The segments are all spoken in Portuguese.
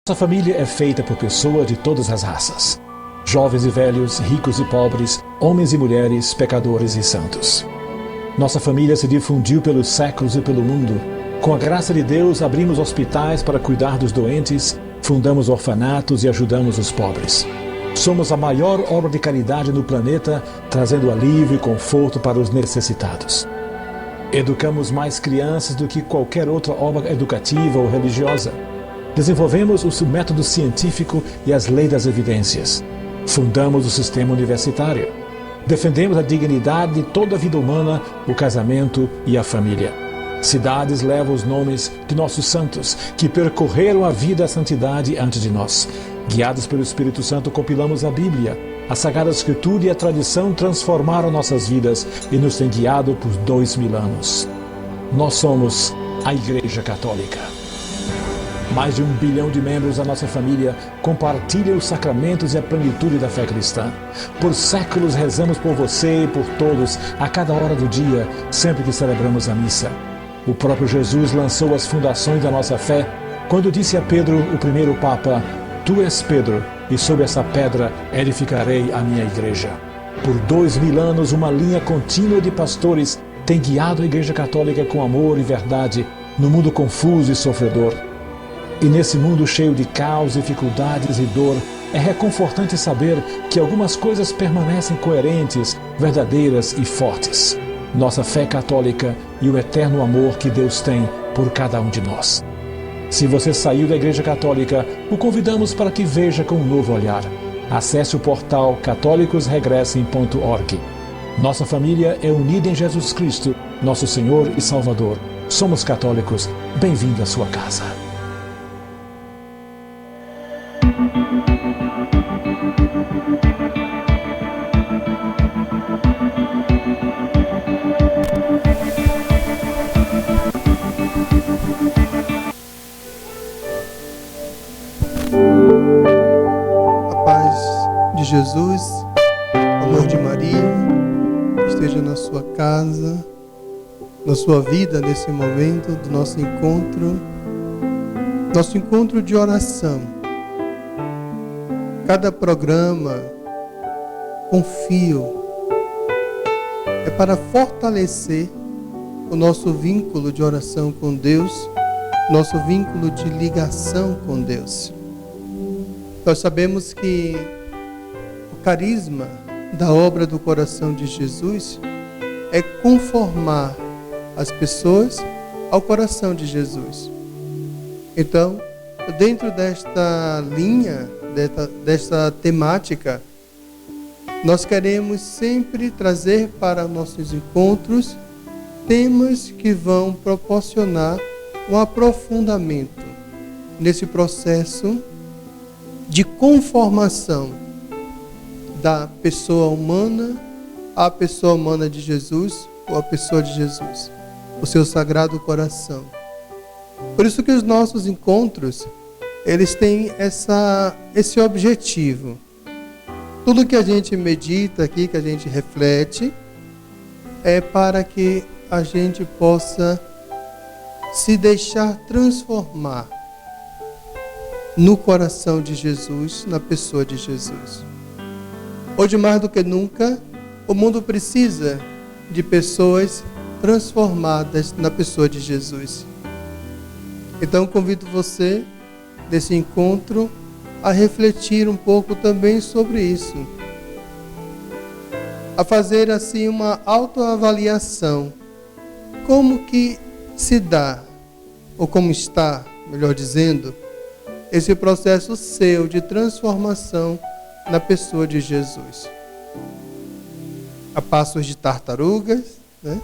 Nossa família é feita por pessoas de todas as raças. Jovens e velhos, ricos e pobres, homens e mulheres, pecadores e santos. Nossa família se difundiu pelos séculos e pelo mundo. Com a graça de Deus, abrimos hospitais para cuidar dos doentes, fundamos orfanatos e ajudamos os pobres. Somos a maior obra de caridade no planeta, trazendo alívio e conforto para os necessitados. Educamos mais crianças do que qualquer outra obra educativa ou religiosa. Desenvolvemos o método científico e as leis das evidências. Fundamos o sistema universitário. Defendemos a dignidade de toda a vida humana, o casamento e a família. Cidades levam os nomes de nossos santos, que percorreram a vida e a santidade antes de nós. Guiados pelo Espírito Santo, compilamos a Bíblia. A Sagrada Escritura e a tradição transformaram nossas vidas e nos têm guiado por 2000 anos. Nós somos a Igreja Católica. Mais de 1 bilhão de membros da nossa família compartilham os sacramentos e a plenitude da fé cristã. Por séculos rezamos por você e por todos, a cada hora do dia, sempre que celebramos a missa. O próprio Jesus lançou as fundações da nossa fé quando disse a Pedro, o primeiro Papa: "Tu és Pedro, e sobre essa pedra edificarei a minha igreja." Por 2000 anos, uma linha contínua de pastores tem guiado a Igreja Católica com amor e verdade no mundo confuso e sofredor. E nesse mundo cheio de caos, dificuldades e dor, é reconfortante saber que algumas coisas permanecem coerentes, verdadeiras e fortes. Nossa fé católica e o eterno amor que Deus tem por cada um de nós. Se você saiu da Igreja Católica, o convidamos para que veja com um novo olhar. Acesse o portal catolicosregressem.org. Nossa família é unida em Jesus Cristo, nosso Senhor e Salvador. Somos católicos. Bem-vindo à sua casa. Jesus, o amor de Maria, esteja na sua casa, na sua vida nesse momento do nosso encontro de oração. Cada programa, confio, é para fortalecer o nosso vínculo de oração com Deus, nosso vínculo de ligação com Deus. Nós sabemos que o carisma da obra do coração de Jesus é conformar as pessoas ao coração de Jesus. Então, dentro desta linha, desta temática, nós queremos sempre trazer para nossos encontros temas que vão proporcionar um aprofundamento nesse processo de conformação da pessoa humana à pessoa humana de Jesus, ou a pessoa de Jesus, o seu sagrado coração. Por isso que os nossos encontros, eles têm esse objetivo. Tudo que a gente medita aqui, que a gente reflete, é para que a gente possa se deixar transformar no coração de Jesus, na pessoa de Jesus. Hoje, mais do que nunca, o mundo precisa de pessoas transformadas na pessoa de Jesus. Então, convido você, nesse encontro, a refletir um pouco também sobre isso. A fazer, assim, uma autoavaliação. Como que se dá, ou como está, melhor dizendo, esse processo seu de transformação na pessoa de Jesus. A passos de tartarugas, né?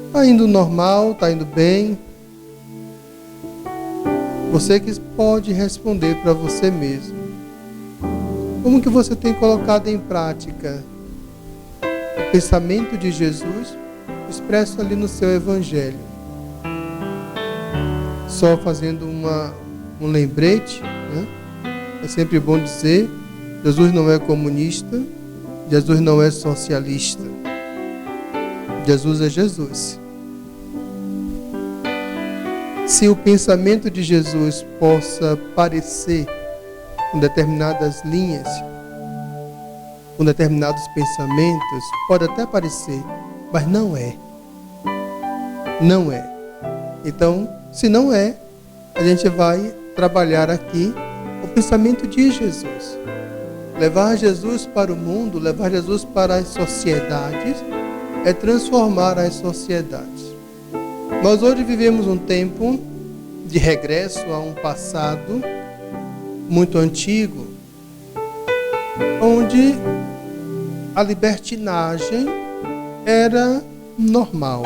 Está indo normal, está indo bem. Você que pode responder para você mesmo. Como que você tem colocado em prática o pensamento de Jesus expresso ali no seu Evangelho? Só fazendo um lembrete, né? É sempre bom dizer: Jesus não é comunista, Jesus não é socialista. Jesus é Jesus. se o pensamento de Jesus possa parecer com determinadas linhas, com determinados pensamentos, pode até parecer, mas não é. Não é. Então, se não é, a gente vai trabalhar aqui o pensamento de Jesus. Levar Jesus para o mundo, levar Jesus para as sociedades, é transformar as sociedades. Nós hoje vivemos um tempo de regresso a um passado muito antigo, onde a libertinagem era normal,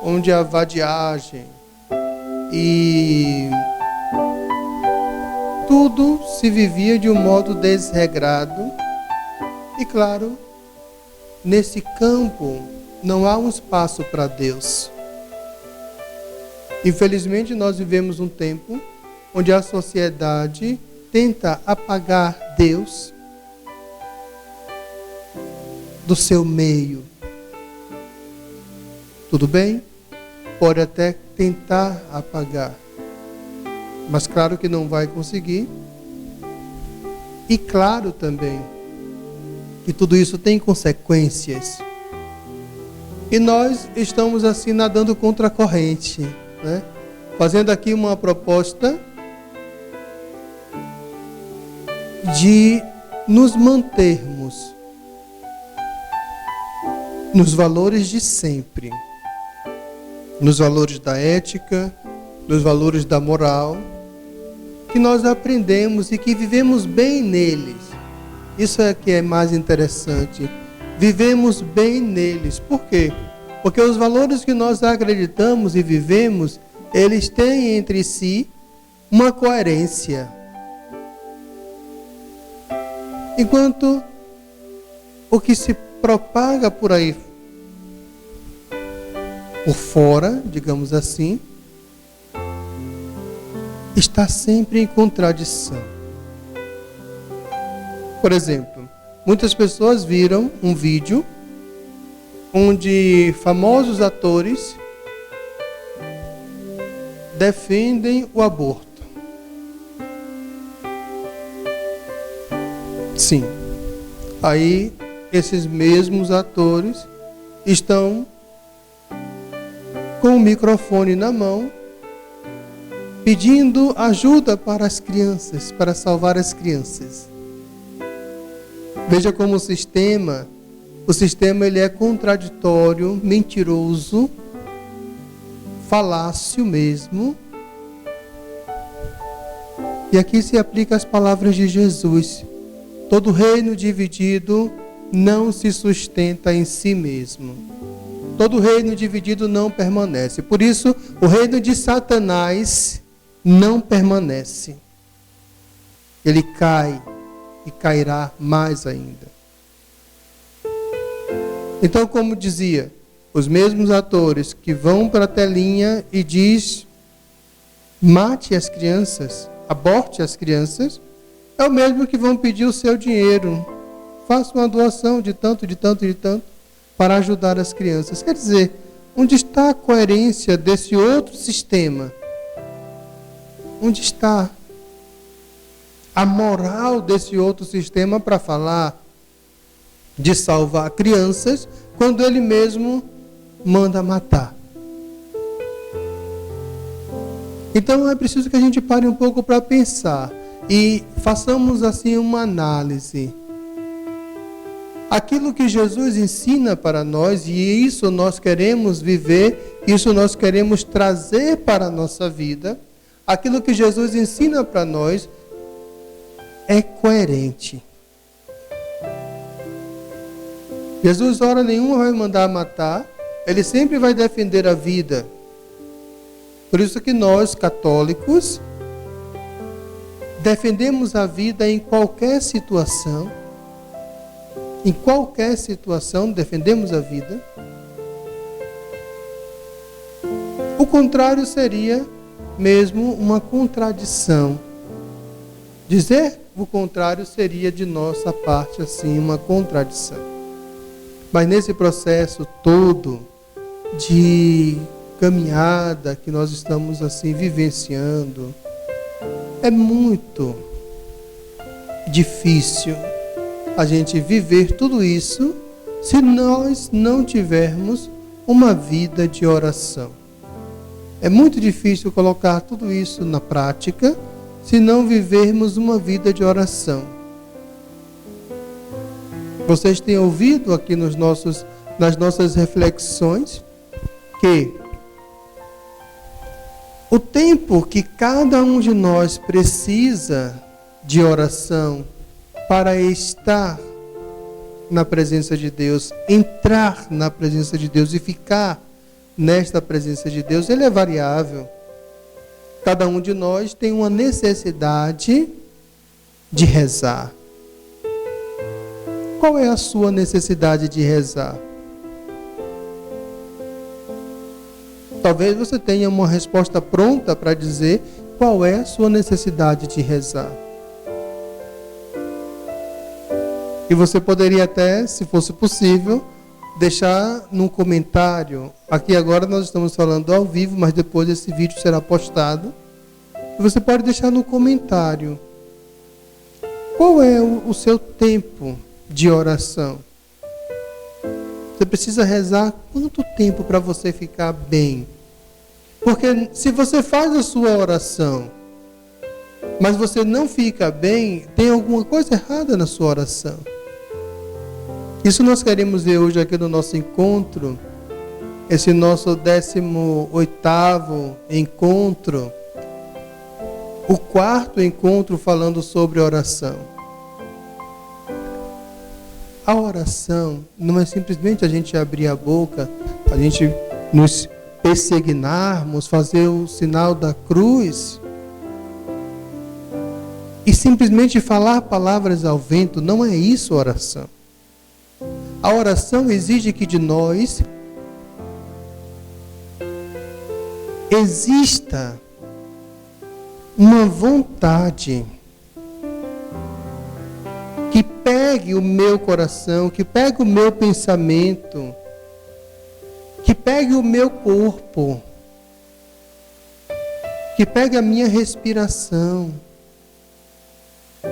onde a vadiagem e tudo se vivia de um modo desregrado. E claro, nesse campo não há um espaço para Deus. Infelizmente, nós vivemos um tempo onde a sociedade tenta apagar Deus do seu meio. Tudo bem? Pode até tentar apagar, mas claro que não vai conseguir. E claro também que tudo isso tem consequências. E nós estamos assim nadando contra a corrente, né? Fazendo aqui uma proposta de nos mantermos nos valores de sempre, nos valores da ética, nos valores da moral, que nós aprendemos e que vivemos bem neles. Isso é que é mais interessante. Vivemos bem neles. Por quê? Porque os valores que nós acreditamos e vivemos, eles têm entre si uma coerência. Enquanto o que se propaga por aí, por fora, digamos assim, está sempre em contradição. Por exemplo, muitas pessoas viram um vídeo onde famosos atores defendem o aborto. Sim. Aí, esses mesmos atores estão com o microfone na mão, pedindo ajuda para as crianças, para salvar as crianças. Veja como o sistema ele é contraditório, mentiroso, falácio mesmo. E aqui se aplica as palavras de Jesus. Todo reino dividido não se sustenta em si mesmo. Todo reino dividido não permanece. Por isso, o reino de Satanás não permanece. Ele cai e cairá mais ainda. Então, como dizia, os mesmos atores que vão para a telinha e diz: mate as crianças, aborte as crianças, é o mesmo que vão pedir o seu dinheiro. Faça uma doação de tanto, de tanto, de tanto, para ajudar as crianças. Quer dizer, onde está a coerência desse outro sistema? Onde está a moral desse outro sistema para falar de salvar crianças, quando ele mesmo manda matar? Então é preciso que a gente pare um pouco para pensar e façamos assim uma análise. Aquilo que Jesus ensina para nós, e isso nós queremos viver, isso nós queremos trazer para a nossa vida, aquilo que Jesus ensina para nós é coerente. Jesus, hora nenhuma, vai mandar matar, ele sempre vai defender a vida. Por isso que nós, católicos, defendemos a vida em qualquer situação. Em qualquer situação, defendemos a vida. O contrário seria mesmo uma contradição. Dizer o contrário seria de nossa parte, assim, uma contradição. Mas nesse processo todo de caminhada que nós estamos assim vivenciando, é muito difícil a gente viver tudo isso se nós não tivermos uma vida de oração. É muito difícil colocar tudo isso na prática se não vivermos uma vida de oração. Vocês têm ouvido aqui nas nossas reflexões que o tempo que cada um de nós precisa de oração para estar na presença de Deus, entrar na presença de Deus e ficar nesta presença de Deus, ele é variável. Cada um de nós tem uma necessidade de rezar. Qual é a sua necessidade de rezar? Talvez você tenha uma resposta pronta para dizer qual é a sua necessidade de rezar. E você poderia até, se fosse possível, deixar num comentário. Aqui agora nós estamos falando ao vivo, mas depois esse vídeo será postado. E você pode deixar no comentário qual é o seu tempo de oração. Você precisa rezar quanto tempo para você ficar bem? Porque se você faz a sua oração, mas você não fica bem, tem alguma coisa errada na sua oração. Isso nós queremos ver hoje aqui no nosso encontro, esse nosso 18º encontro, o 4º encontro falando sobre oração. A oração não é simplesmente a gente abrir a boca, a gente nos persignarmos, fazer o sinal da cruz e simplesmente falar palavras ao vento. Não é isso a oração. A oração exige que de nós exista uma vontade que pegue o meu coração, que pegue o meu pensamento, que pegue o meu corpo, que pegue a minha respiração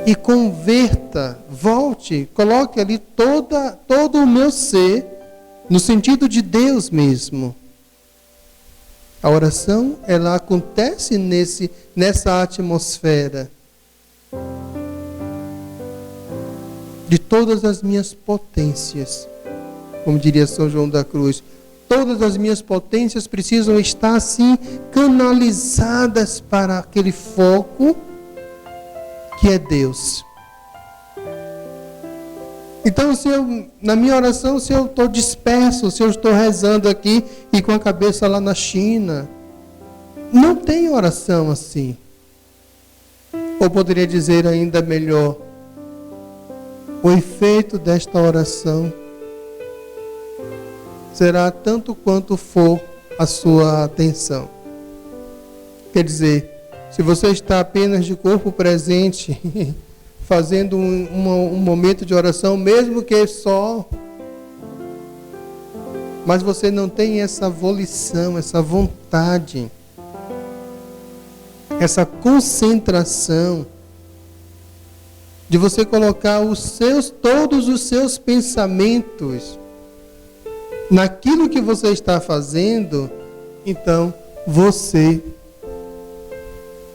e converta, volte, coloque ali todo o meu ser no sentido de Deus mesmo. A oração, ela acontece nessa atmosfera de todas as minhas potências, como diria São João da Cruz. Todas as minhas potências precisam estar assim canalizadas para aquele foco que é Deus. Então, na minha oração, se eu estou disperso, se eu estou rezando aqui e com a cabeça lá na China, não tem oração assim. Ou poderia dizer ainda melhor, o efeito desta oração será tanto quanto for a sua atenção. Quer dizer, se você está apenas de corpo presente, fazendo um momento de oração, mesmo que só, mas você não tem essa volição, essa vontade, essa concentração de você colocar todos os seus pensamentos naquilo que você está fazendo, então você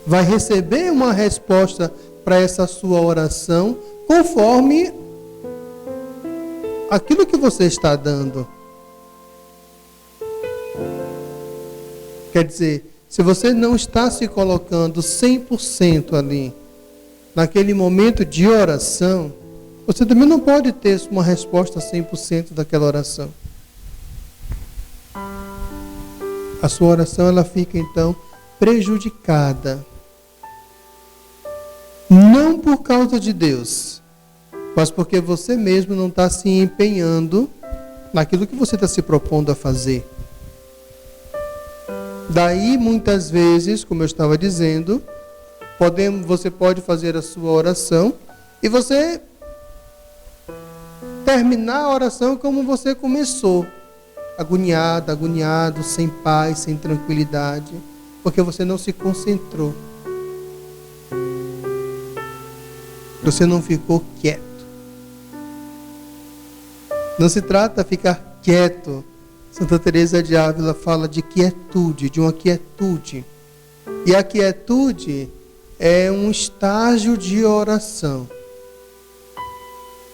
vai receber uma resposta para essa sua oração conforme aquilo que você está dando. Quer dizer, se você não está se colocando 100% ali, naquele momento de oração, você também não pode ter uma resposta 100% daquela oração. A sua oração, ela fica então prejudicada. Não por causa de Deus, mas porque você mesmo não está se empenhando naquilo que você está se propondo a fazer. Daí, muitas vezes, como eu estava dizendo, você pode fazer a sua oração e você terminar a oração como você começou. agoniada, agoniado, sem paz, sem tranquilidade, porque você não se concentrou. Você não ficou quieto. Não se trata de ficar quieto. Santa Teresa de Ávila fala de quietude, de uma quietude. E a quietude é um estágio de oração.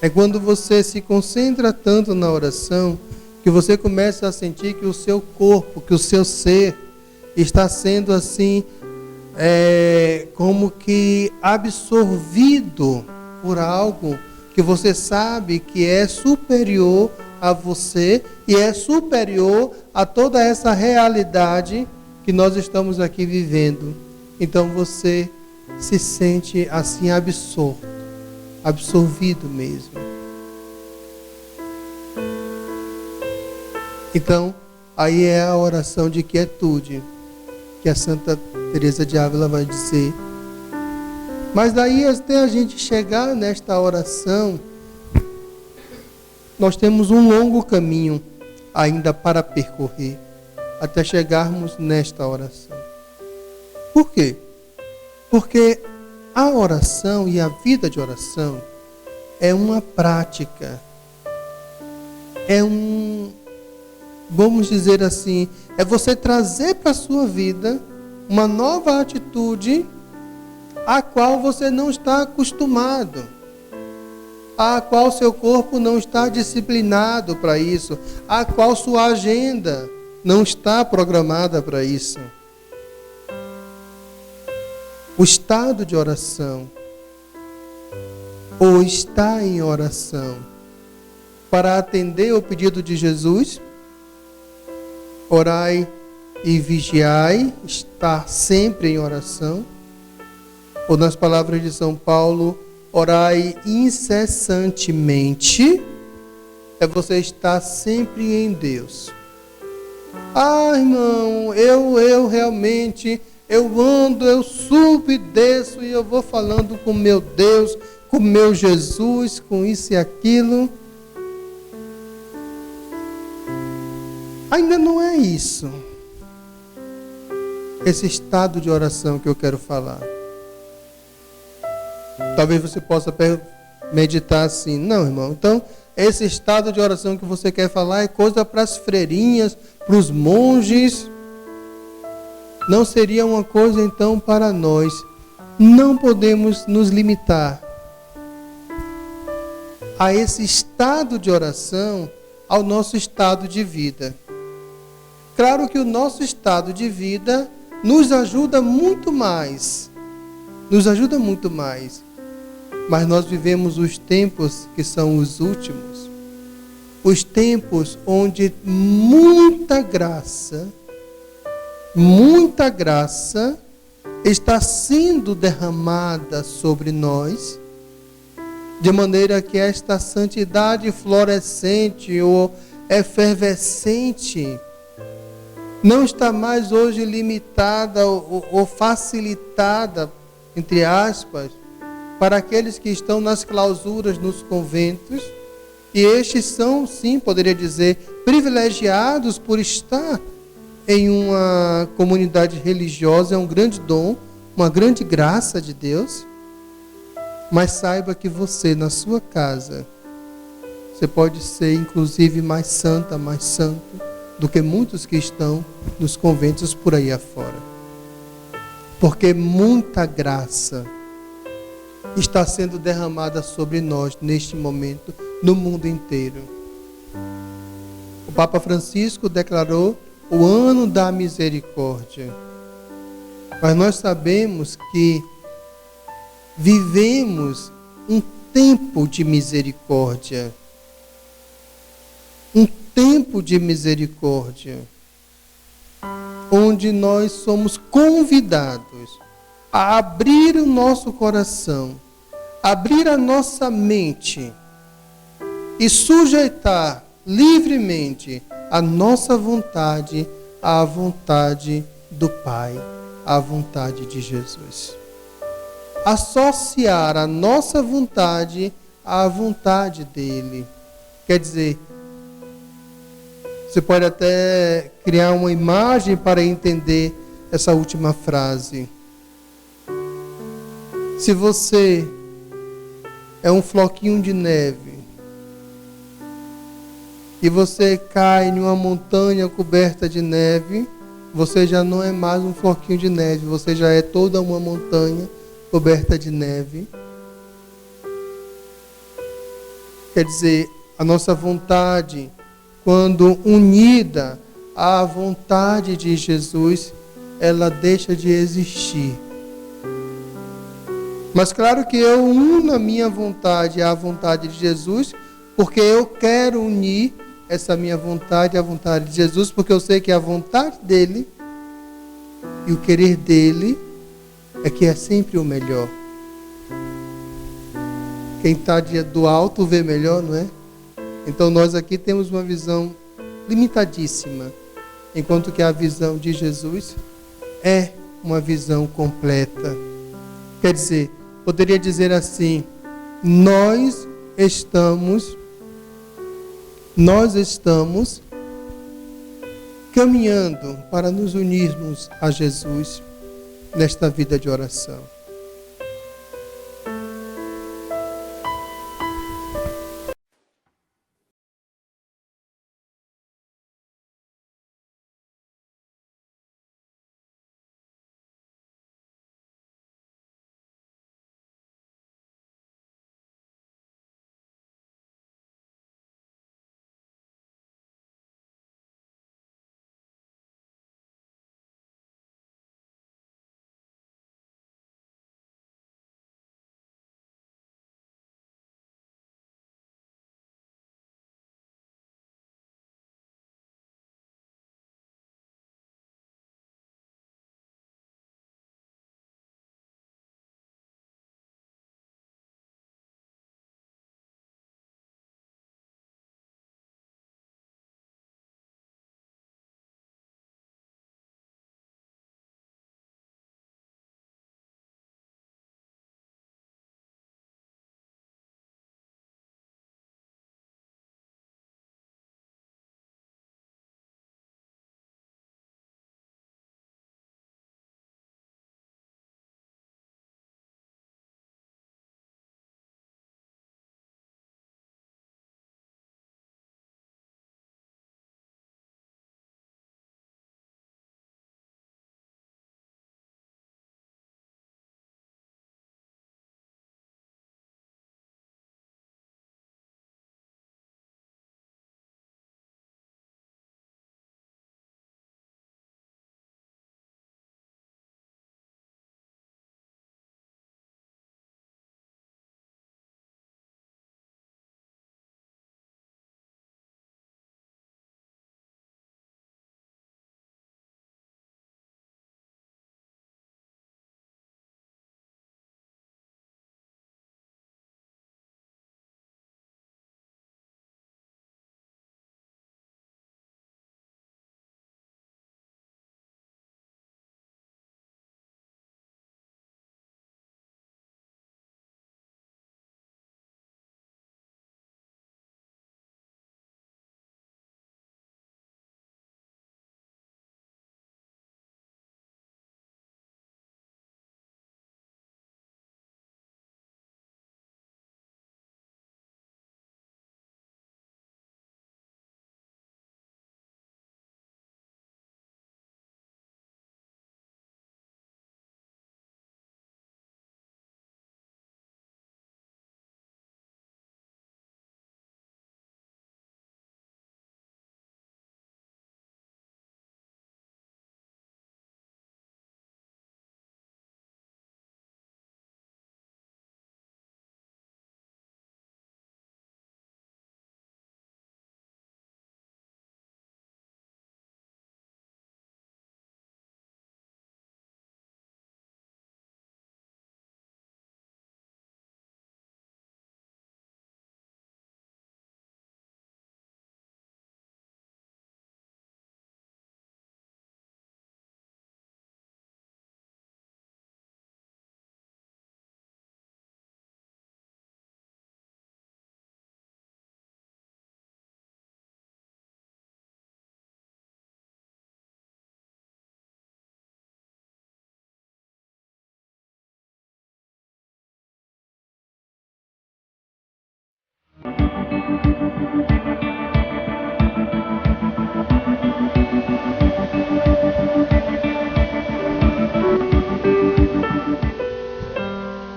É quando você se concentra tanto na oração que você começa a sentir que o seu corpo, que o seu ser está sendo assim, como que absorvido por algo que você sabe que é superior a você e é superior a toda essa realidade que nós estamos aqui vivendo. Então você se sente assim absorvido mesmo. Então, aí é a oração de quietude que a Santa Teresa de Ávila vai dizer. Mas daí até a gente chegar nesta oração, nós temos um longo caminho ainda para percorrer até chegarmos nesta oração. Por quê? Porque a oração e a vida de oração é uma prática, vamos dizer assim, é você trazer para a sua vida uma nova atitude a qual você não está acostumado, a qual seu corpo não está disciplinado para isso, a qual sua agenda não está programada para isso. O estado de oração, ou está em oração, para atender o pedido de Jesus, orai e vigiai, estar sempre em oração, ou nas palavras de São Paulo, orai incessantemente, é você estar sempre em Deus. Ah, irmão, eu realmente, eu ando, eu subo e desço e eu vou falando com meu Deus, com meu Jesus, com isso e aquilo. Ainda não é isso. Esse estado de oração que eu quero falar. Talvez você possa meditar assim, não, irmão, então esse estado de oração que você quer falar é coisa para as freirinhas, para os monges. Não seria uma coisa então para nós. Não podemos nos limitar a esse estado de oração, ao nosso estado de vida. Claro que o nosso estado de vida nos ajuda muito mais. Nos ajuda muito mais. Mas nós vivemos os tempos que são os últimos. Os tempos onde muita graça está sendo derramada sobre nós, de maneira que esta santidade florescente ou efervescente não está mais hoje limitada ou facilitada, entre aspas, para aqueles que estão nas clausuras nos conventos, e estes são, sim, poderia dizer, privilegiados por estar em uma comunidade religiosa. É um grande dom, uma grande graça de Deus. Mas saiba que você, na sua casa, você pode ser inclusive mais santa, mais santo do que muitos que estão nos conventos por aí afora. Porque muita graça está sendo derramada sobre nós neste momento, no mundo inteiro. O Papa Francisco declarou o ano da misericórdia. Mas nós sabemos que vivemos um tempo de misericórdia. Um tempo de misericórdia, onde nós somos convidados a abrir o nosso coração, abrir a nossa mente e sujeitar livremente a nossa vontade à vontade do Pai, à vontade de Jesus. Associar a nossa vontade à vontade dele. Quer dizer, Você pode até criar uma imagem para entender essa última frase. Se você é um floquinho de neve e você cai em uma montanha coberta de neve, você já não é mais um floquinho de neve, você já é toda uma montanha coberta de neve. Quer dizer, a nossa vontade, quando unida à vontade de Jesus, ela deixa de existir. Mas claro que eu uno a minha vontade à vontade de Jesus, porque eu quero unir essa minha vontade à vontade de Jesus, porque eu sei que a vontade dele e o querer dele é que é sempre o melhor. Quem está do alto vê melhor, não é? Então nós aqui temos uma visão limitadíssima, enquanto que a visão de Jesus é uma visão completa. Quer dizer, poderia dizer assim, nós estamos caminhando para nos unirmos a Jesus nesta vida de oração.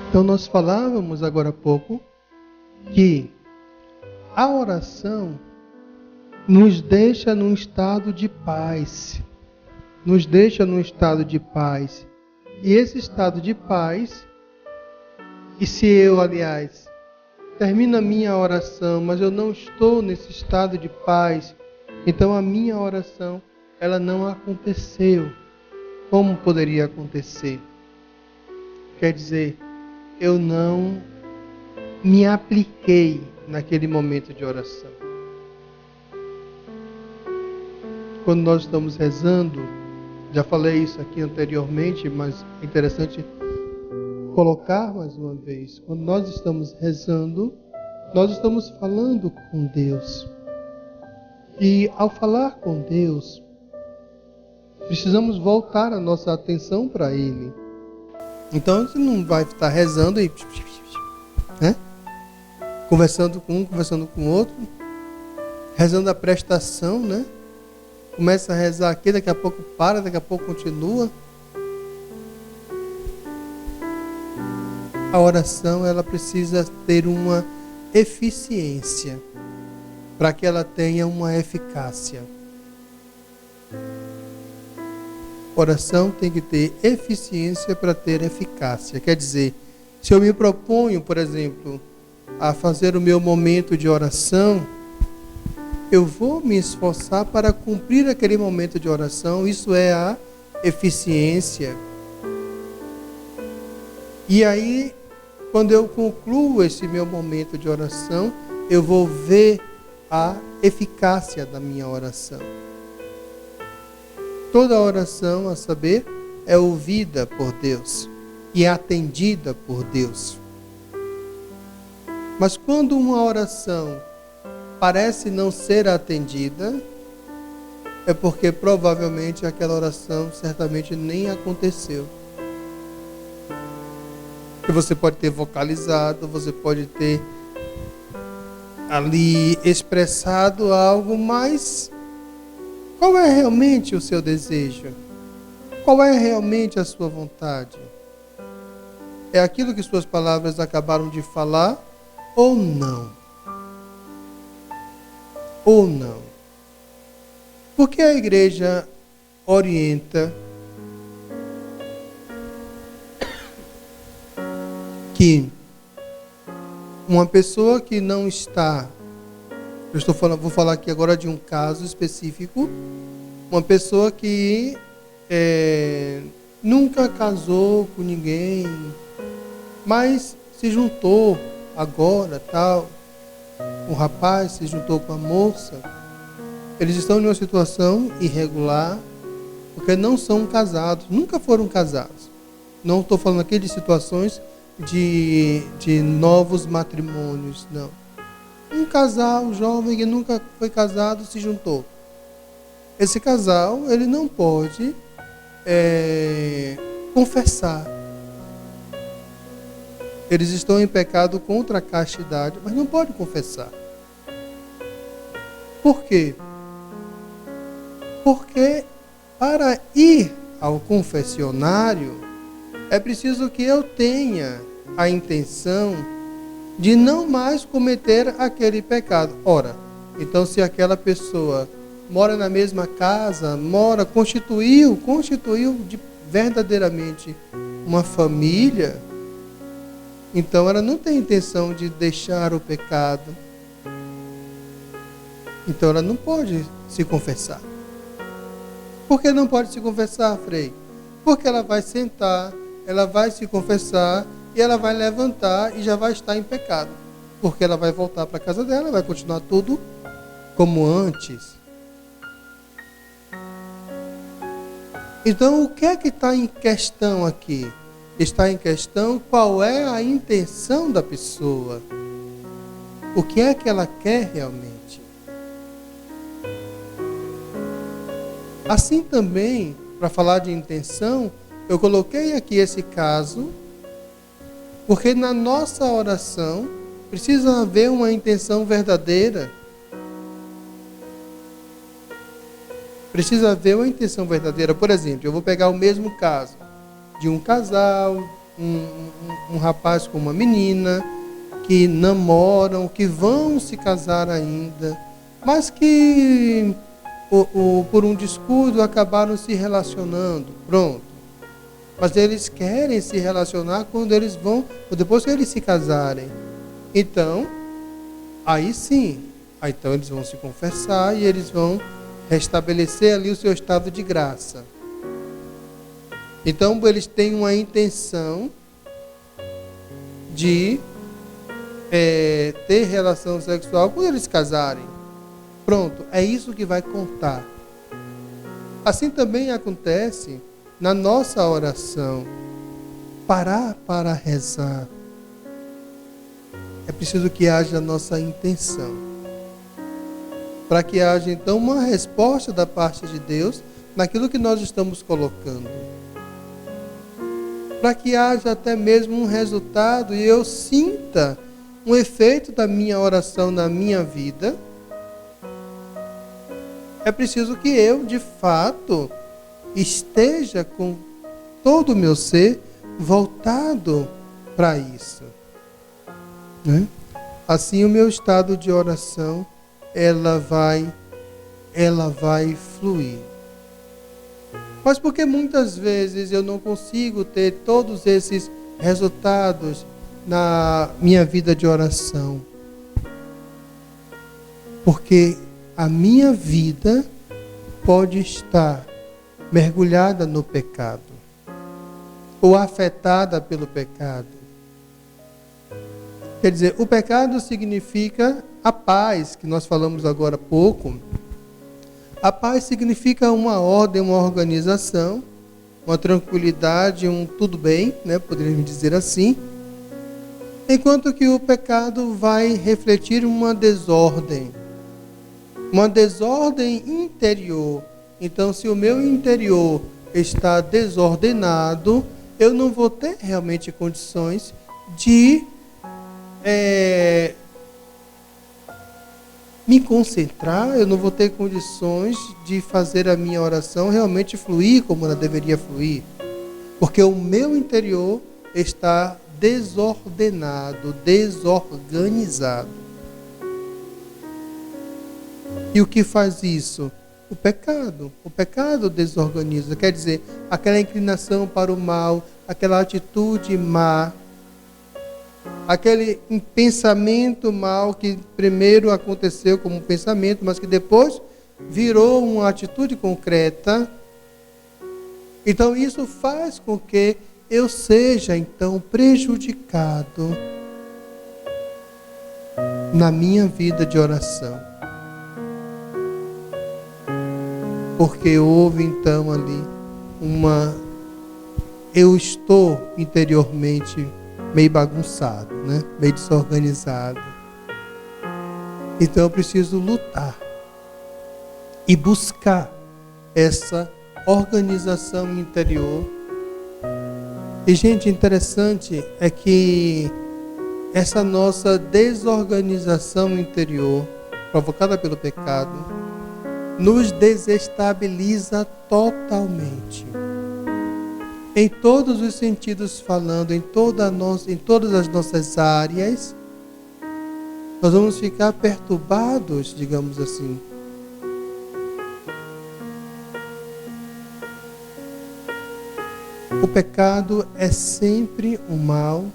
Então nós falávamos agora há pouco que a oração nos deixa num estado de paz. Nos deixa num estado de paz. E esse estado de paz, e se eu, aliás, termino a minha oração, mas eu não estou nesse estado de paz, então a minha oração, ela não aconteceu. Como poderia acontecer? Quer dizer, eu não me apliquei naquele momento de oração. Quando nós estamos rezando, já falei isso aqui anteriormente, mas é interessante colocar mais uma vez. Quando nós estamos rezando, nós estamos falando com Deus. E ao falar com Deus, precisamos voltar a nossa atenção para Ele. Então você não vai estar rezando e né? Conversando com um, conversando com o outro, rezando a prestação, né? Começa a rezar aqui, daqui a pouco para, daqui a pouco continua. A oração, ela precisa ter uma eficiência para que ela tenha uma eficácia. Oração tem que ter eficiência para ter eficácia. Quer dizer, se eu me proponho, por exemplo, a fazer o meu momento de oração, eu vou me esforçar para cumprir aquele momento de oração. Isso é a eficiência. E aí, quando eu concluo esse meu momento de oração, eu vou ver a eficácia da minha oração. Toda oração, a saber, é ouvida por Deus e é atendida por Deus. Mas quando uma oração parece não ser atendida, é porque provavelmente aquela oração certamente nem aconteceu. Que você pode ter vocalizado, você pode ter ali expressado algo, mas qual é realmente o seu desejo? Qual é realmente a sua vontade? É aquilo que suas palavras acabaram de falar ou não? Ou não? Porque a igreja orienta que uma pessoa que não está, vou falar aqui agora de um caso específico, uma pessoa que nunca casou com ninguém, mas se juntou agora, tal, o rapaz se juntou com a moça, eles estão em uma situação irregular, porque não são casados, nunca foram casados. Não estou falando aqui de situações de novos matrimônios, não. Um casal jovem que nunca foi casado se juntou. Esse casal, ele não pode confessar. Eles estão em pecado contra a castidade, mas não podem confessar. Por quê? Porque para ir ao confessionário, é preciso que eu tenha a intenção de não mais cometer aquele pecado. Ora, então se aquela pessoa mora na mesma casa, constituiu verdadeiramente uma família, então ela não tem intenção de deixar o pecado. Então ela não pode se confessar. Por que não pode se confessar, Frei? Porque ela vai sentar, ela vai se confessar e ela vai levantar e já vai estar em pecado. Porque ela vai voltar para a casa dela, vai continuar tudo como antes. Então, o que é que está em questão aqui? Está em questão qual é a intenção da pessoa. O que é que ela quer realmente? Assim também, para falar de intenção, eu coloquei aqui esse caso, porque na nossa oração precisa haver uma intenção verdadeira. Precisa haver uma intenção verdadeira. Por exemplo, eu vou pegar o mesmo caso de um casal um rapaz com uma menina, que namoram, que vão se casar ainda, mas que por um descuido acabaram se relacionando, pronto. Mas eles querem se relacionar quando eles vão, depois que eles se casarem. Então, aí sim, então eles vão se confessar e eles vão restabelecer ali o seu estado de graça. Então, eles têm uma intenção de ter relação sexual quando eles casarem. Pronto, é isso que vai contar. Assim também acontece na nossa oração. Parar para rezar. É preciso que haja a nossa intenção. Para que haja então uma resposta da parte de Deus naquilo que nós estamos colocando. Para que haja até mesmo um resultado e eu sinta um efeito da minha oração na minha vida, é preciso que eu, de fato, esteja com todo o meu ser voltado para isso. Né? Assim, o meu estado de oração, ela vai fluir. Mas porque muitas vezes eu não consigo ter todos esses resultados na minha vida de oração? Porque a minha vida pode estar mergulhada no pecado ou afetada pelo pecado. Quer dizer, o pecado significa a paz, que nós falamos agora há pouco. A paz significa uma ordem, uma organização, uma tranquilidade, um tudo bem, né? Poderíamos dizer assim. Enquanto que o pecado vai refletir uma desordem interior. Então, se o meu interior está desordenado, eu não vou ter realmente condições de me concentrar, eu não vou ter condições de fazer a minha oração realmente fluir como ela deveria fluir. Porque o meu interior está desordenado, desorganizado. E o que faz isso? O pecado. O pecado desorganiza. Quer dizer, aquela inclinação para o mal, aquela atitude má, aquele pensamento mal que primeiro aconteceu como um pensamento, mas que depois virou uma atitude concreta. Então isso faz com que eu seja então prejudicado na minha vida de oração. Porque houve então ali eu estou interiormente meio bagunçado, né? Meio desorganizado. Então eu preciso lutar e buscar essa organização interior. E, gente, interessante é que essa nossa desorganização interior, provocada pelo pecado, nos desestabiliza totalmente. Em todos os sentidos falando, em todas as nossas áreas, nós vamos ficar perturbados, digamos assim. O pecado é sempre um mal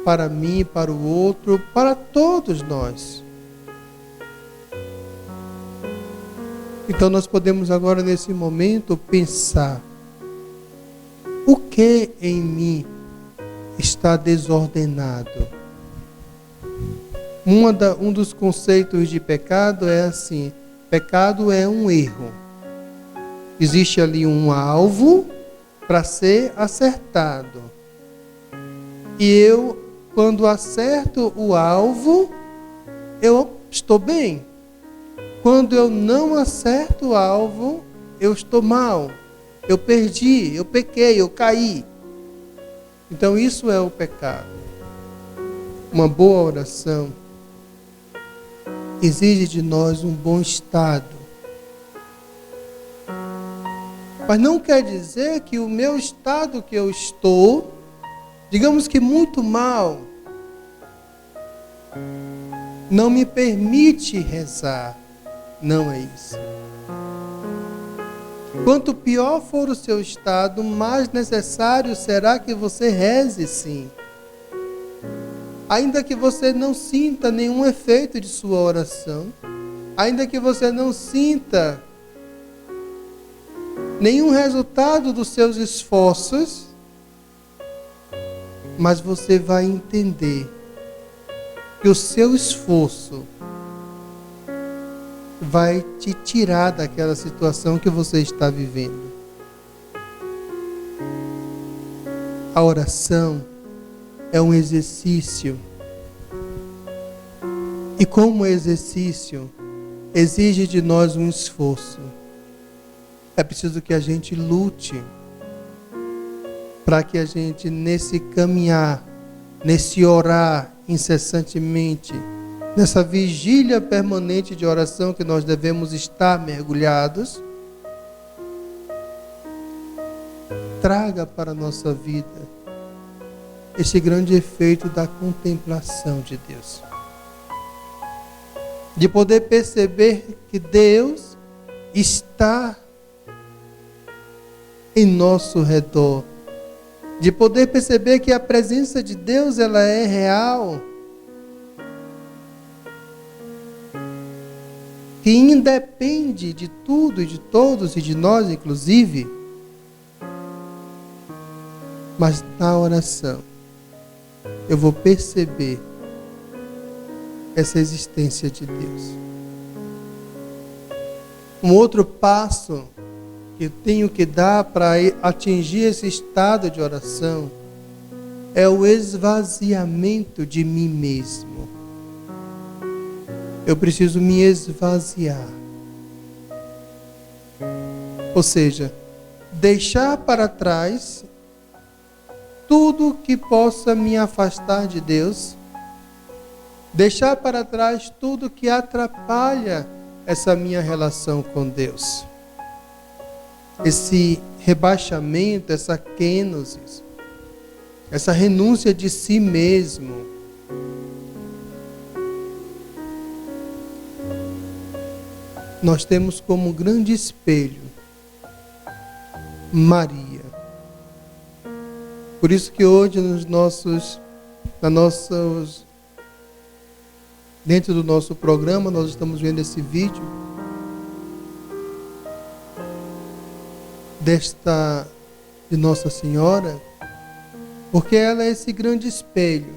para mim, para o outro, para todos nós. Então nós podemos agora nesse momento pensar: o que em mim está desordenado? Um dos conceitos de pecado é assim: pecado é um erro. Existe ali um alvo para ser acertado. E eu, quando acerto o alvo, eu estou bem. Quando eu não acerto o alvo, eu estou mal. Eu perdi, eu pequei, eu caí. Então isso é o pecado. Uma boa oração exige de nós um bom estado. Mas não quer dizer que o meu estado que eu estou Digamos que muito mal não me permite rezar. Não é isso. Quanto pior for o seu estado, mais necessário será que você reze, sim. Ainda que você não sinta nenhum efeito de sua oração, ainda que você não sinta nenhum resultado dos seus esforços, mas você vai entender que o seu esforço vai te tirar daquela situação que você está vivendo. A oração é um exercício. E como exercício, exige de nós um esforço. É preciso que a gente lute para que a gente, nesse caminhar, nesse orar incessantemente, nessa vigília permanente de oração que nós devemos estar mergulhados, traga para a nossa vida esse grande efeito da contemplação de Deus. De poder perceber que Deus está em nosso redor. De poder perceber que a presença de Deus, ela é real. Que independe de tudo e de todos e de nós, inclusive. Mas na oração, eu vou perceber essa existência de Deus. Um outro passo que eu tenho que dar para atingir esse estado de oração é o esvaziamento de mim mesmo. Eu preciso me esvaziar. Ou seja, deixar para trás tudo que possa me afastar de Deus, deixar para trás tudo que atrapalha essa minha relação com Deus. Esse rebaixamento, essa kenosis, essa renúncia de si mesmo. Nós temos como grande espelho Maria. Por isso que hoje dentro do nosso programa, nós estamos vendo esse vídeo de Nossa Senhora, porque ela é esse grande espelho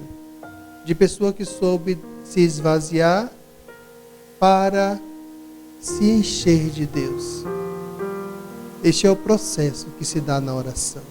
de pessoa que soube se esvaziar para se encher de Deus. Este é o processo que se dá na oração.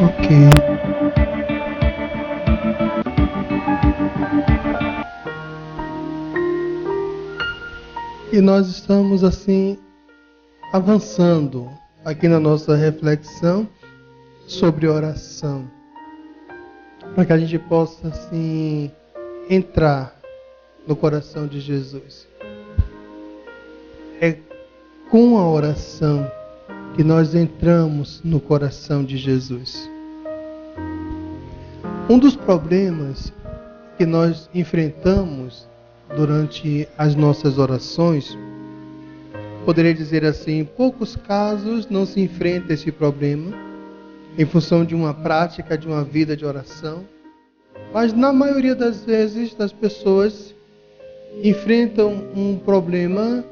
Ok. E nós estamos assim avançando aqui na nossa reflexão sobre oração, para que a gente possa assim entrar no coração de Jesus. É com a oração que nós entramos no coração de Jesus. Um dos problemas que nós enfrentamos durante as nossas orações, poderia dizer assim, em poucos casos não se enfrenta esse problema, em função de uma prática, de uma vida de oração, mas na maioria das vezes as pessoas enfrentam um problema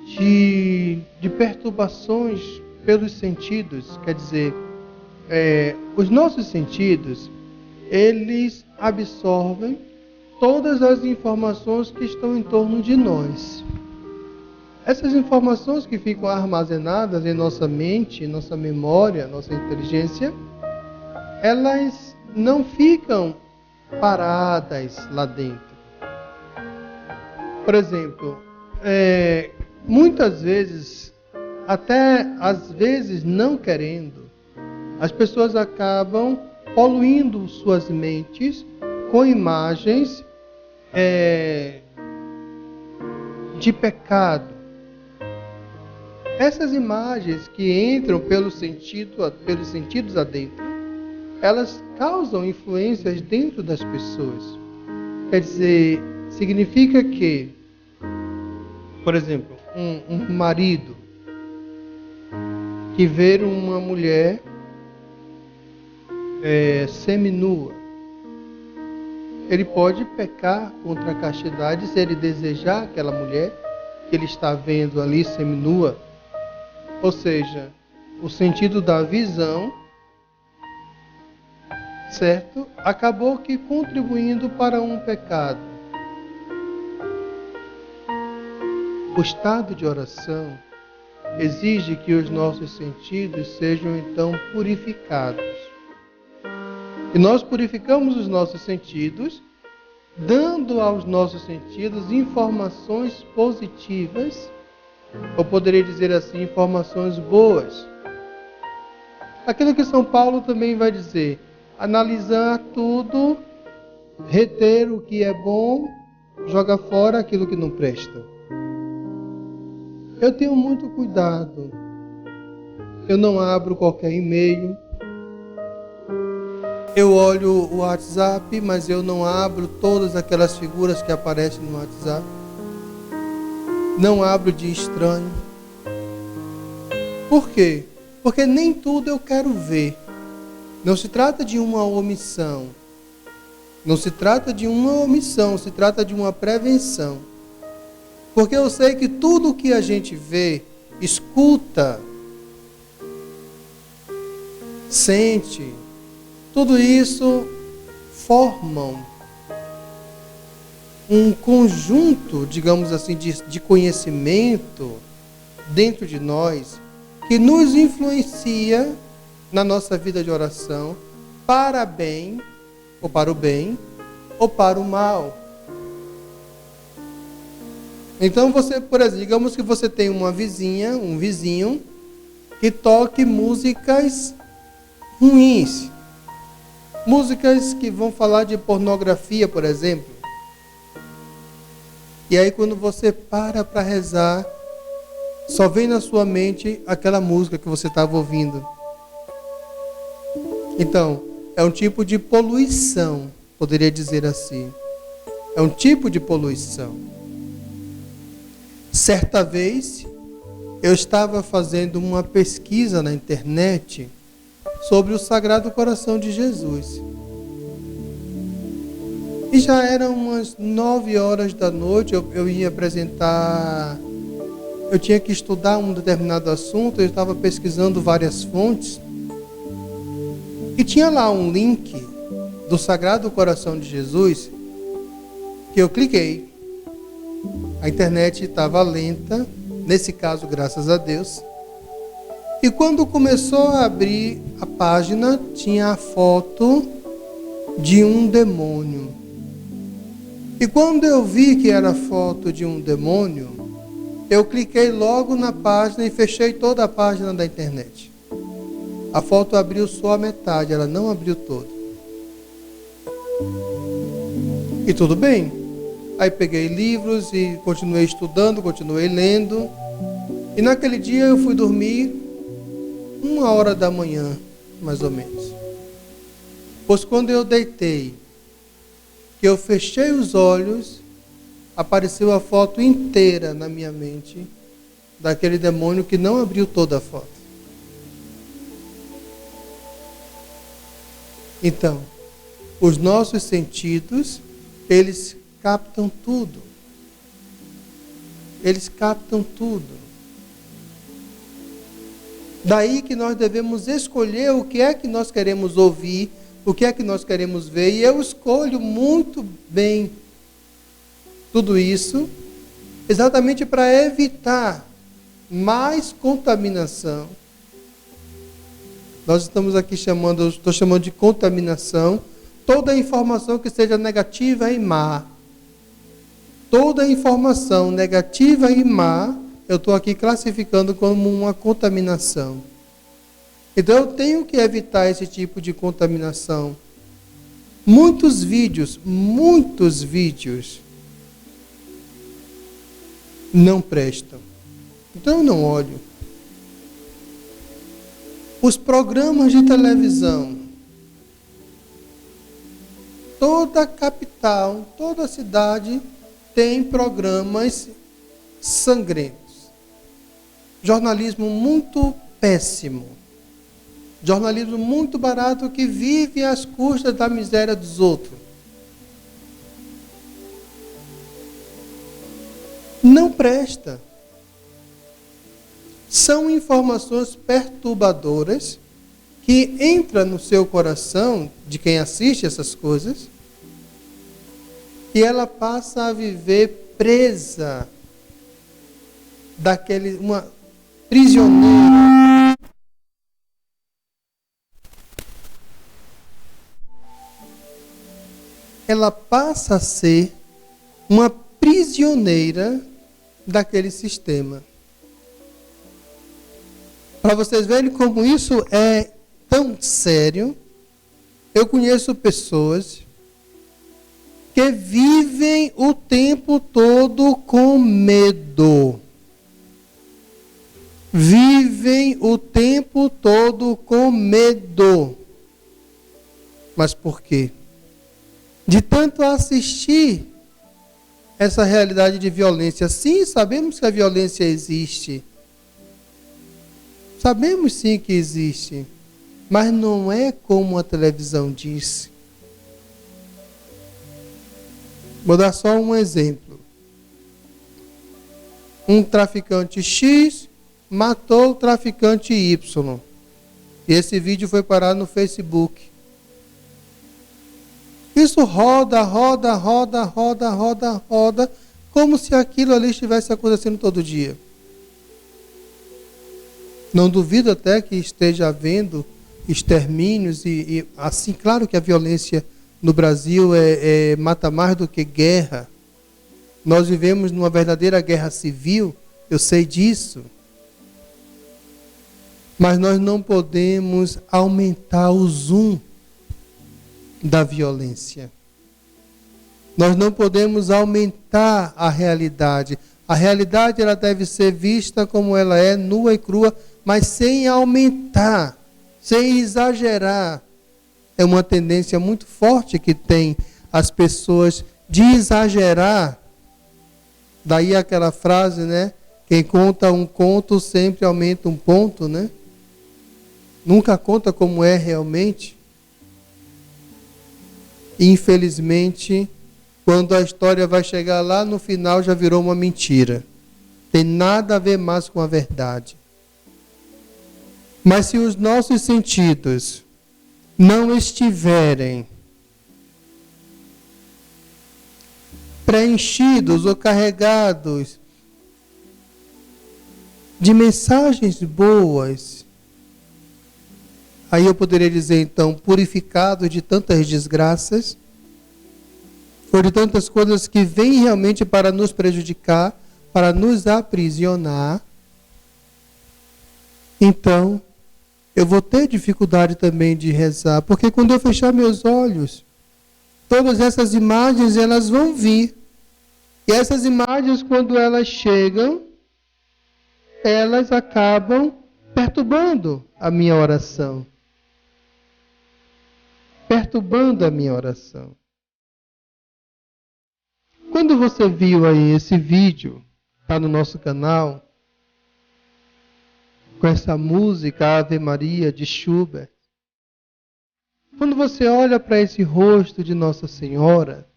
de perturbações pelos sentidos, quer dizer, os nossos sentidos, eles absorvem todas as informações que estão em torno de nós. Essas informações que ficam armazenadas em nossa mente, nossa memória, nossa inteligência, elas não ficam paradas lá dentro. Por exemplo, muitas vezes, até às vezes não querendo, as pessoas acabam poluindo suas mentes com imagens de pecado. Essas imagens que entram pelos sentidos adentro, elas causam influências dentro das pessoas. Quer dizer, significa que, por exemplo, um marido que vê uma mulher seminua, ele pode pecar contra a castidade se ele desejar aquela mulher que ele está vendo ali seminua. Ou seja, o sentido da visão, certo? Acabou que contribuindo para um pecado. O estado de oração exige que os nossos sentidos sejam então purificados. E nós purificamos os nossos sentidos, dando aos nossos sentidos informações positivas, ou poderia dizer assim, informações boas. Aquilo que São Paulo também vai dizer, analisar tudo, reter o que é bom, jogar fora aquilo que não presta. Eu tenho muito cuidado. Eu não abro qualquer e-mail. Eu olho o WhatsApp, mas eu não abro todas aquelas figuras que aparecem no WhatsApp. Não abro de estranho. Por quê? Porque nem tudo eu quero ver. Não se trata de uma omissão. Não se trata de uma omissão, se trata de uma prevenção. Porque eu sei que tudo o que a gente vê, escuta, sente, tudo isso formam um conjunto, digamos assim, de conhecimento dentro de nós que nos influencia na nossa vida de oração para bem, ou para o bem, ou para o mal. Então você, por exemplo, digamos que você tem uma vizinha, um vizinho que toque músicas ruins. Músicas que vão falar de pornografia, por exemplo. E aí quando você para rezar, só vem na sua mente aquela música que você estava ouvindo. Então, é um tipo de poluição, poderia dizer assim. É um tipo de poluição. Certa vez, eu estava fazendo uma pesquisa na internet sobre o Sagrado Coração de Jesus. E já eram umas 9 horas da noite, eu ia apresentar, eu tinha que estudar um determinado assunto, eu estava pesquisando várias fontes, e tinha lá um link do Sagrado Coração de Jesus, que eu cliquei. A internet estava lenta, nesse caso, graças a Deus. E quando começou a abrir a página, tinha a foto de um demônio. E quando eu vi que era foto de um demônio, eu cliquei logo na página e fechei toda a página da internet. A foto abriu só a metade, ela não abriu toda. E tudo bem. Aí peguei livros e continuei estudando, continuei lendo. E naquele dia eu fui dormir 1h da manhã, mais ou menos. Pois quando eu deitei, que eu fechei os olhos, apareceu a foto inteira na minha mente daquele demônio que não abriu toda a foto. Então, os nossos sentidos, eles captam tudo. Eles captam tudo. Daí que nós devemos escolher o que é que nós queremos ouvir, o que é que nós queremos ver, e eu escolho muito bem tudo isso, exatamente para evitar mais contaminação. Nós estamos aqui estou chamando de contaminação, toda informação que seja negativa e má. Toda informação negativa e má, eu estou aqui classificando como uma contaminação. Então eu tenho que evitar esse tipo de contaminação. Muitos vídeos não prestam. Então eu não olho. Os programas de televisão, toda a capital, toda a cidade tem programas sangrentos. Jornalismo muito péssimo. Jornalismo muito barato que vive às custas da miséria dos outros. Não presta. São informações perturbadoras que entram no seu coração de quem assiste essas coisas e ela passa a viver presa uma prisioneira. Ela passa a ser uma prisioneira daquele sistema. Para vocês verem como isso é tão sério, eu conheço pessoas que vivem o tempo todo com medo. Vivem o tempo todo com medo. Mas por quê? De tanto assistir essa realidade de violência. Sim, sabemos que a violência existe. Sabemos sim que existe. Mas não é como a televisão diz. Vou dar só um exemplo. Um traficante X matou o traficante Y. E esse vídeo foi parar no Facebook. Isso roda, como se aquilo ali estivesse acontecendo todo dia. Não duvido até que esteja havendo extermínios e assim, claro que a violência no Brasil mata mais do que guerra. Nós vivemos numa verdadeira guerra civil, eu sei disso. Mas nós não podemos aumentar o zoom da violência. Nós não podemos aumentar a realidade. A realidade ela deve ser vista como ela é, nua e crua, mas sem aumentar, sem exagerar. É uma tendência muito forte que tem as pessoas de exagerar. Daí aquela frase, né? Quem conta um conto sempre aumenta um ponto, né? Nunca conta como é realmente. Infelizmente, quando a história vai chegar lá no final, já virou uma mentira. Tem nada a ver mais com a verdade. Mas se os nossos sentidos não estiverem preenchidos ou carregados de mensagens boas, aí eu poderia dizer então, purificados de tantas desgraças, ou de tantas coisas que vêm realmente para nos prejudicar, para nos aprisionar, então eu vou ter dificuldade também de rezar, porque quando eu fechar meus olhos, todas essas imagens elas vão vir. E essas imagens, quando elas chegam, elas acabam perturbando a minha oração. Perturbando a minha oração. Quando você viu aí esse vídeo, está no nosso canal, com essa música Ave Maria de Schubert, quando você olha para esse rosto de Nossa Senhora,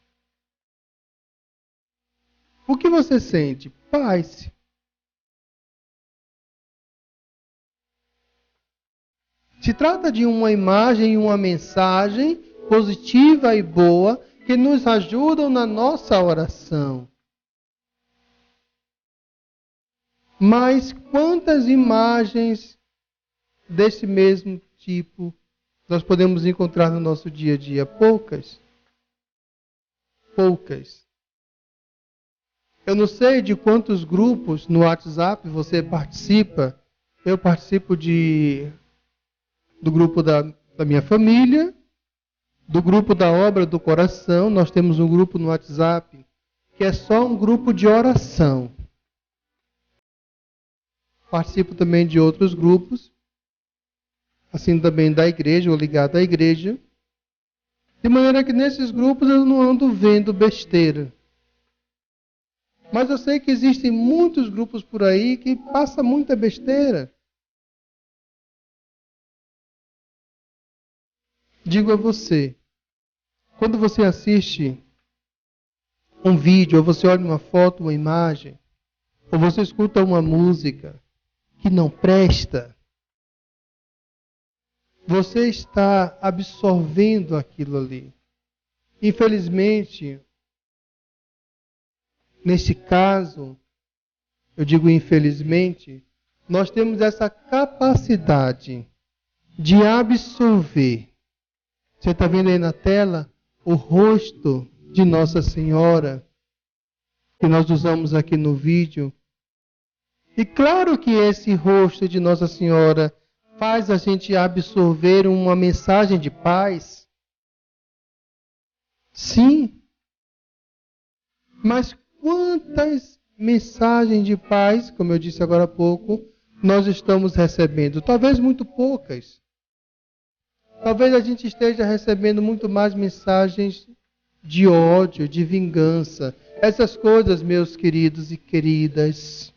o que você sente? Paz. Se trata de uma imagem e uma mensagem positiva e boa que nos ajudam na nossa oração. Mas quantas imagens desse mesmo tipo nós podemos encontrar no nosso dia a dia? Poucas. Poucas. Eu não sei de quantos grupos no WhatsApp você participa. Eu participo do grupo da minha família, do grupo da Obra do Coração. Nós temos um grupo no WhatsApp que é só um grupo de oração. Participo também de outros grupos, assim também da igreja, ou ligado à igreja. De maneira que nesses grupos eu não ando vendo besteira. Mas eu sei que existem muitos grupos por aí que passam muita besteira. Digo a você, quando você assiste um vídeo, ou você olha uma foto, uma imagem, ou você escuta uma música que não presta, você está absorvendo aquilo ali. Infelizmente, neste caso, eu digo infelizmente, nós temos essa capacidade de absorver. Você está vendo aí na tela o rosto de Nossa Senhora, que nós usamos aqui no vídeo. E claro que esse rosto de Nossa Senhora faz a gente absorver uma mensagem de paz. Sim. Mas quantas mensagens de paz, como eu disse agora há pouco, nós estamos recebendo? Talvez muito poucas. Talvez a gente esteja recebendo muito mais mensagens de ódio, de vingança. Essas coisas, meus queridos e queridas,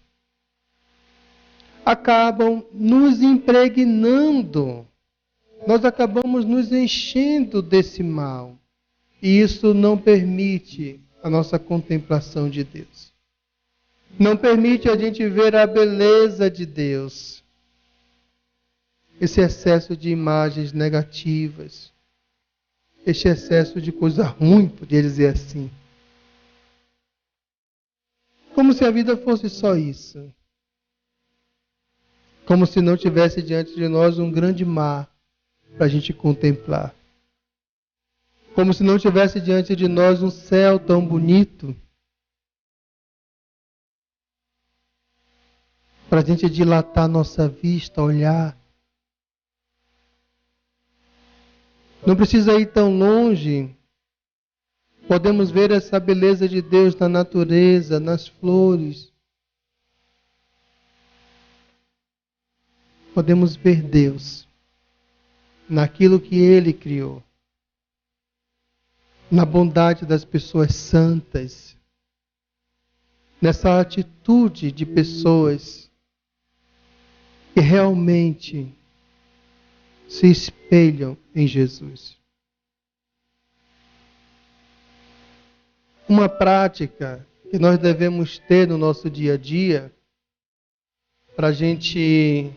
acabam nos impregnando. Nós acabamos nos enchendo desse mal. E isso não permite a nossa contemplação de Deus. Não permite a gente ver a beleza de Deus. Esse excesso de imagens negativas. Esse excesso de coisa ruim, poderia dizer assim. Como se a vida fosse só isso. Como se não tivesse diante de nós um grande mar para a gente contemplar. Como se não tivesse diante de nós um céu tão bonito para a gente dilatar nossa vista, olhar. Não precisa ir tão longe. Podemos ver essa beleza de Deus na natureza, nas flores. Podemos ver Deus naquilo que Ele criou. Na bondade das pessoas santas. Nessa atitude de pessoas que realmente se espelham em Jesus. Uma prática que nós devemos ter no nosso dia a dia para a gente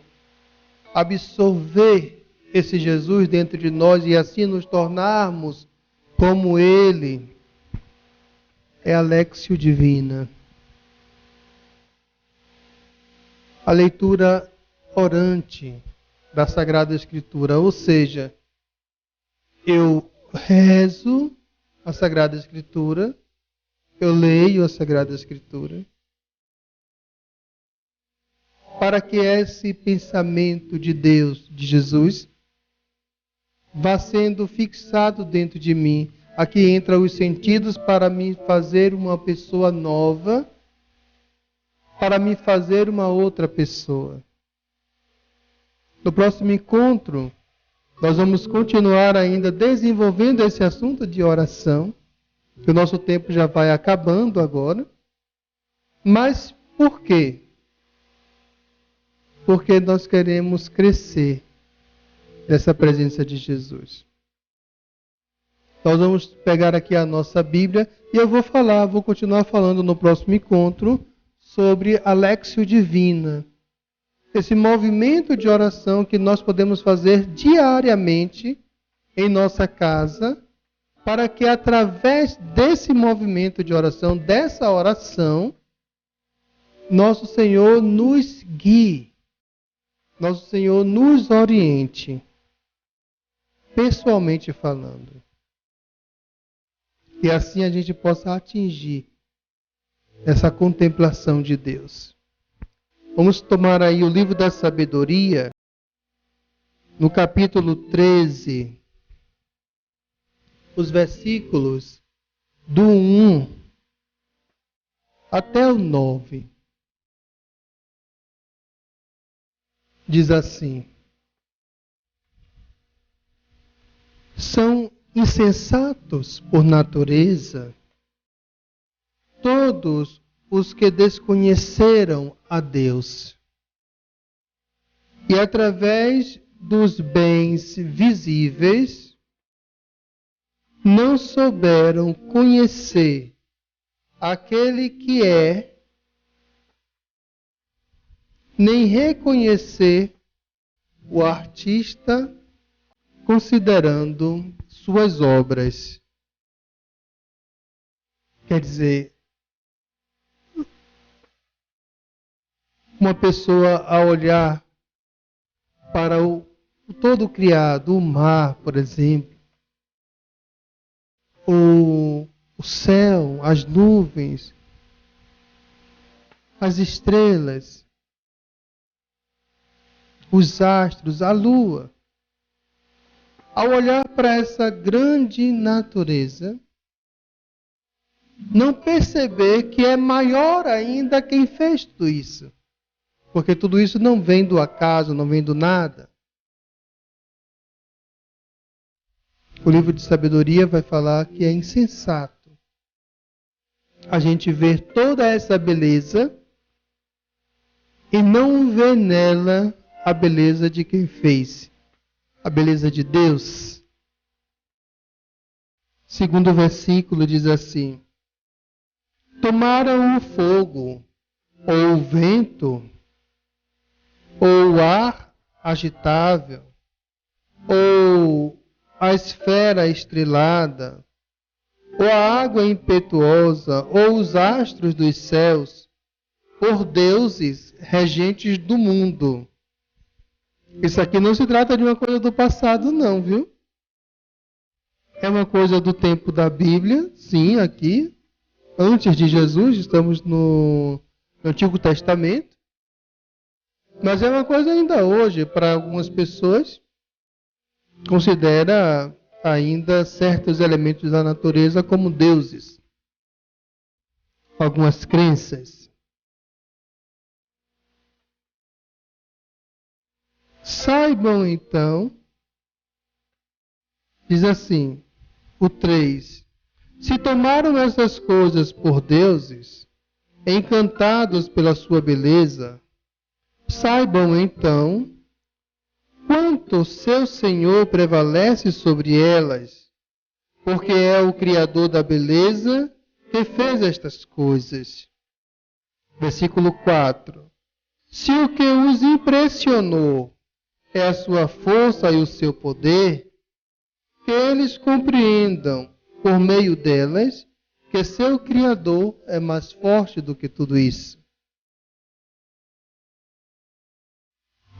absorver esse Jesus dentro de nós e assim nos tornarmos como Ele, é a Léxio Divina. A leitura orante da Sagrada Escritura, ou seja, eu rezo a Sagrada Escritura, eu leio a Sagrada Escritura, para que esse pensamento de Deus, de Jesus, vá sendo fixado dentro de mim. Aqui entram os sentidos para me fazer uma pessoa nova, para me fazer uma outra pessoa. No próximo encontro, nós vamos continuar ainda desenvolvendo esse assunto de oração, que o nosso tempo já vai acabando agora. Mas por quê? Porque nós queremos crescer nessa presença de Jesus. Nós vamos pegar aqui a nossa Bíblia e eu vou continuar falando no próximo encontro sobre a Léxio Divina. Esse movimento de oração que nós podemos fazer diariamente em nossa casa, para que através desse movimento de oração, dessa oração, nosso Senhor nos guie, nosso Senhor nos oriente, pessoalmente falando. E assim a gente possa atingir essa contemplação de Deus. Vamos tomar aí o livro da sabedoria, no capítulo 13, os versículos do 1 até o 9. Diz assim: são insensatos por natureza todos os que desconheceram a Deus e através dos bens visíveis não souberam conhecer aquele que é, nem reconhecer o artista considerando suas obras. Quer dizer, uma pessoa a olhar para o todo criado, o mar, por exemplo, o céu, as nuvens, as estrelas, os astros, a lua. Ao olhar para essa grande natureza, não perceber que é maior ainda quem fez tudo isso. Porque tudo isso não vem do acaso, não vem do nada. O livro de sabedoria vai falar que é insensato a gente ver toda essa beleza e não ver nela a beleza de quem fez, a beleza de Deus. Segundo versículo diz assim: tomaram o fogo, ou o vento, ou o ar agitável, ou a esfera estrelada, ou a água impetuosa, ou os astros dos céus, por deuses regentes do mundo. Isso aqui não se trata de uma coisa do passado, não, viu? É uma coisa do tempo da Bíblia, sim, aqui, antes de Jesus, estamos no Antigo Testamento. Mas é uma coisa ainda hoje, para algumas pessoas, considera ainda certos elementos da natureza como deuses. Algumas crenças. Saibam então, diz assim, o 3, se tomaram essas coisas por deuses, encantados pela sua beleza, saibam então quanto seu Senhor prevalece sobre elas, porque é o Criador da beleza que fez estas coisas. Versículo 4. Se o que os impressionou é a sua força e o seu poder, que eles compreendam, por meio delas, que porque seu Criador é mais forte do que tudo isso.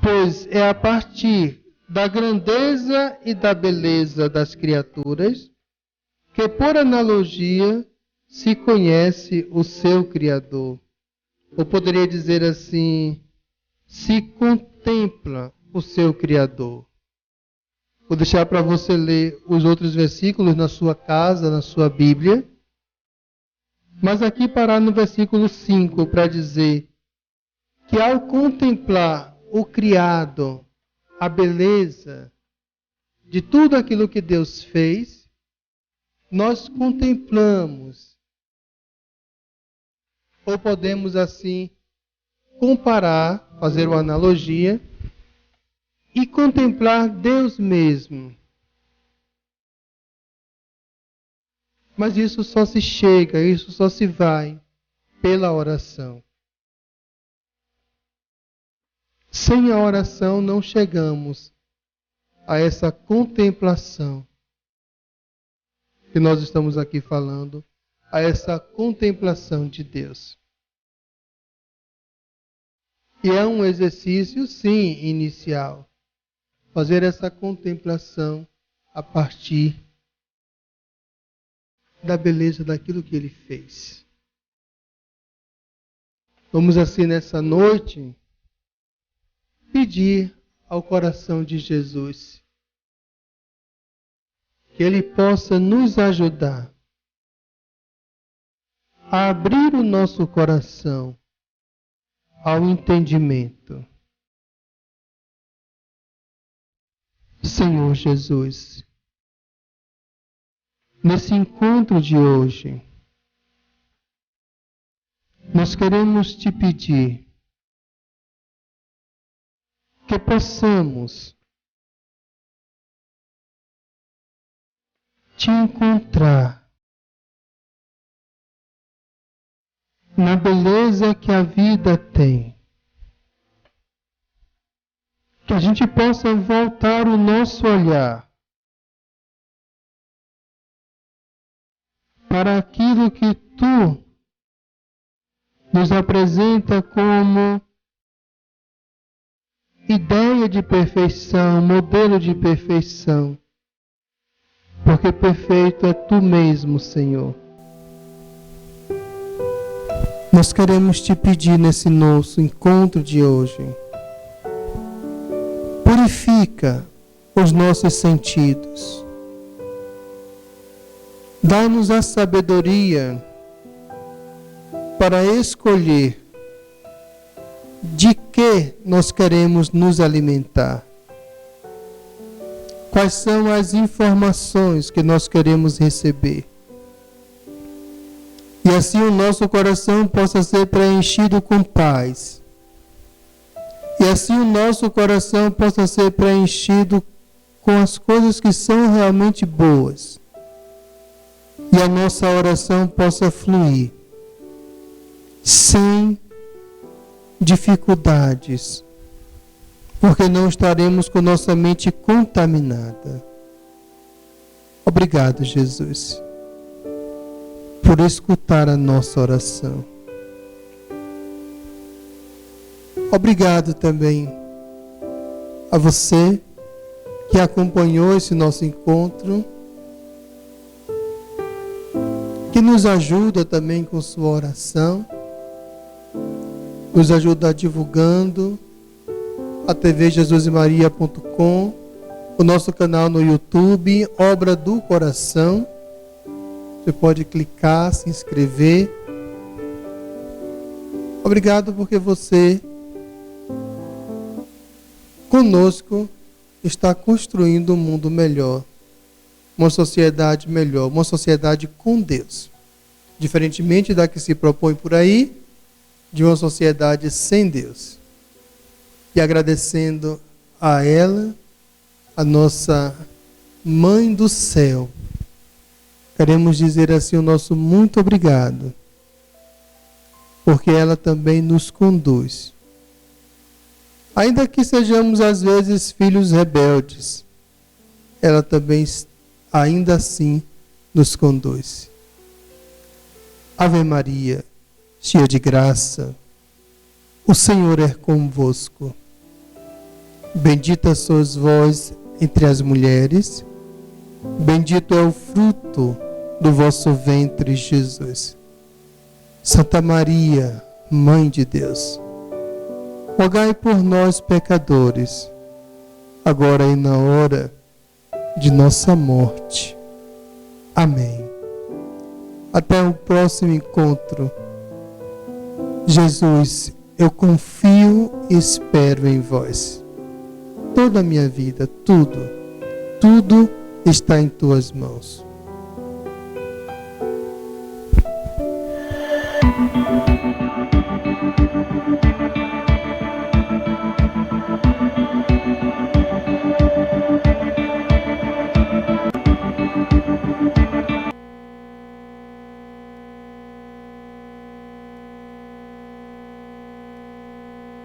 Pois é a partir da grandeza e da beleza das criaturas que, por analogia, se conhece o seu Criador. Ou poderia dizer assim, se contempla o seu Criador. Vou deixar para você ler os outros versículos na sua casa, na sua Bíblia. Mas aqui parar no versículo 5 para dizer que ao contemplar o criado, a beleza de tudo aquilo que Deus fez, nós contemplamos, ou podemos assim comparar, fazer uma analogia, e contemplar Deus mesmo. Mas isso só se chega, isso só se vai pela oração. Sem a oração não chegamos a essa contemplação que nós estamos aqui falando, a essa contemplação de Deus. E é um exercício, sim, inicial. Fazer essa contemplação a partir da beleza daquilo que Ele fez. Vamos assim nessa noite pedir ao coração de Jesus que Ele possa nos ajudar a abrir o nosso coração ao entendimento. Senhor Jesus, nesse encontro de hoje, nós queremos te pedir que possamos te encontrar na beleza que a vida tem. Que a gente possa voltar o nosso olhar para aquilo que tu nos apresenta como ideia de perfeição, modelo de perfeição. Porque perfeito é tu mesmo, Senhor. Nós queremos te pedir nesse nosso encontro de hoje. Purifica os nossos sentidos. Dá-nos a sabedoria para escolher de que nós queremos nos alimentar. Quais são as informações que nós queremos receber. E assim o nosso coração possa ser preenchido com paz. E assim o nosso coração possa ser preenchido com as coisas que são realmente boas. E a nossa oração possa fluir sem dificuldades, porque não estaremos com nossa mente contaminada. Obrigado, Jesus, por escutar a nossa oração. Obrigado também a você que acompanhou esse nosso encontro, que nos ajuda também com sua oração, nos ajuda divulgando a TV JesusEMaria.com, o nosso canal no YouTube, Obra do Coração. Você pode clicar, se inscrever. Obrigado porque você, conosco, está construindo um mundo melhor, uma sociedade melhor, uma sociedade com Deus. Diferentemente da que se propõe por aí, de uma sociedade sem Deus. E agradecendo a ela, a nossa Mãe do Céu, queremos dizer assim o nosso muito obrigado, porque ela também nos conduz. Ainda que sejamos às vezes filhos rebeldes, ela também ainda assim nos conduz. Ave Maria, cheia de graça, o Senhor é convosco. Bendita sois vós entre as mulheres, bendito é o fruto do vosso ventre, Jesus. Santa Maria, Mãe de Deus, rogai por nós, pecadores, agora e na hora de nossa morte. Amém. Até o próximo encontro. Jesus, eu confio e espero em vós. Toda a minha vida, tudo está em tuas mãos.